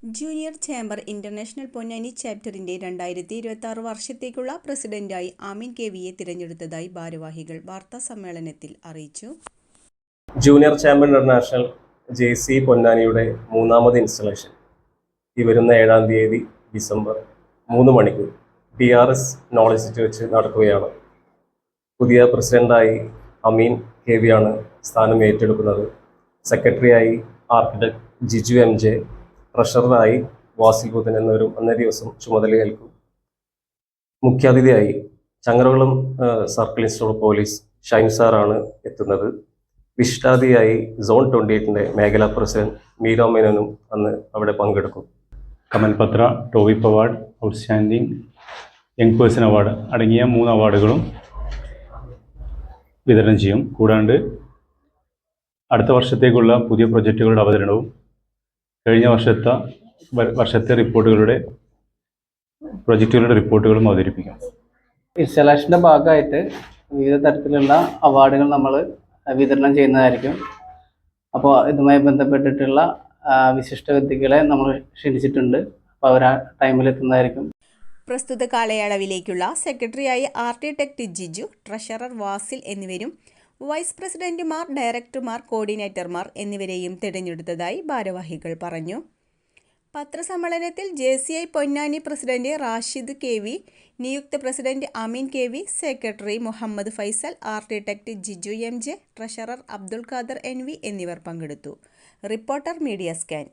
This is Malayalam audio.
ജൂനിയർ ചേംബർ ഇന്റർനാഷണൽ പൊന്നാനി ചാപ്റ്ററിന്റെ 2026 വർഷത്തേക്കുള്ള പ്രസിഡന്റായി ആമീൻ കെ.വിയെ തിരഞ്ഞെടുത്തതായി ഭാരവാഹികൾ വാർത്താസമ്മേളനത്തിൽ അറിയിച്ചു. Junior chamber international JC. പൊന്നാനിയുടെ മൂന്നാമത് ഇൻസ്റ്റലേഷൻ ഈ വരുന്ന 7-ാം തീയതി ഡിസംബർ 3 മണിക്ക് PRS നോളജ് സിറ്റി വെച്ച് നടക്കുകയാണ്. പുതിയ പ്രസിഡന്റായി അമീൻ കെ.വിയാണ് സ്ഥാനം ഏറ്റെടുക്കുന്നത്. സെക്രട്ടറിയായി ആർക്കിടെക്ട് ജിജു MJ, ട്രഷററായി വാസിൽ ബുധൻ എന്നിവരും അന്നേ ദിവസം ചുമതലയേൽക്കും. മുഖ്യാതിഥിയായി Changaramkulam circle inspector police Shine സാറാണ് എത്തുന്നത്. വിശിഷ്ടാതിഥിയായി സോൺ 28 മേഖലാ പ്രസിഡന്റ് മീര മേനോനും അന്ന് അവിടെ പങ്കെടുക്കും. കമൽപത്ര, ടോവിപ്പ് award, outstanding young person award അടങ്ങിയ 3 അവാർഡുകളും വിതരണം ചെയ്യും. കൂടാണ്ട് അടുത്ത വർഷത്തേക്കുള്ള പുതിയ പ്രൊജക്റ്റുകളുടെ അവതരണവും കഴിഞ്ഞ വർഷത്തെ പ്രൊജക്റ്റുകളുടെ റിപ്പോർട്ടുകളും അവതരിപ്പിക്കും. ഇൻസ്റ്റലേഷൻ്റെ ഭാഗമായിട്ട് വിവിധ തരത്തിലുള്ള അവാർഡുകൾ നമ്മൾ വിതരണം ചെയ്യുന്നതായിരിക്കും. അപ്പോൾ ഇതുമായി ബന്ധപ്പെട്ടിട്ടുള്ള വിശിഷ്ട വ്യക്തികളെ നമ്മൾ ക്ഷണിച്ചിട്ടുണ്ട്. അപ്പോൾ അവർ ആ ടൈമിലെത്തുന്നതായിരിക്കും. പ്രസ്തുത കാലയളവിലേക്കുള്ള സെക്രട്ടറിയായി ആർക്കിടെക്ട് ജിജു, ട്രഷറർ വാസിൽ എന്നിവരും വൈസ് പ്രസിഡന്റുമാർ, ഡയറക്ടർമാർ, കോർഡിനേറ്റർമാർ എന്നിവരെയും തിരഞ്ഞെടുത്തതായി ഭാരവാഹികൾ പറഞ്ഞു. പത്രസമ്മേളനത്തിൽ JCI Ponnani president Rashid KV, നിയുക്ത president Ameen KV, secretary Muhammad Faisal, architect Jiju MJ, treasurer Abdul Khader NV എന്നിവർ പങ്കെടുത്തു. Reporter media scan.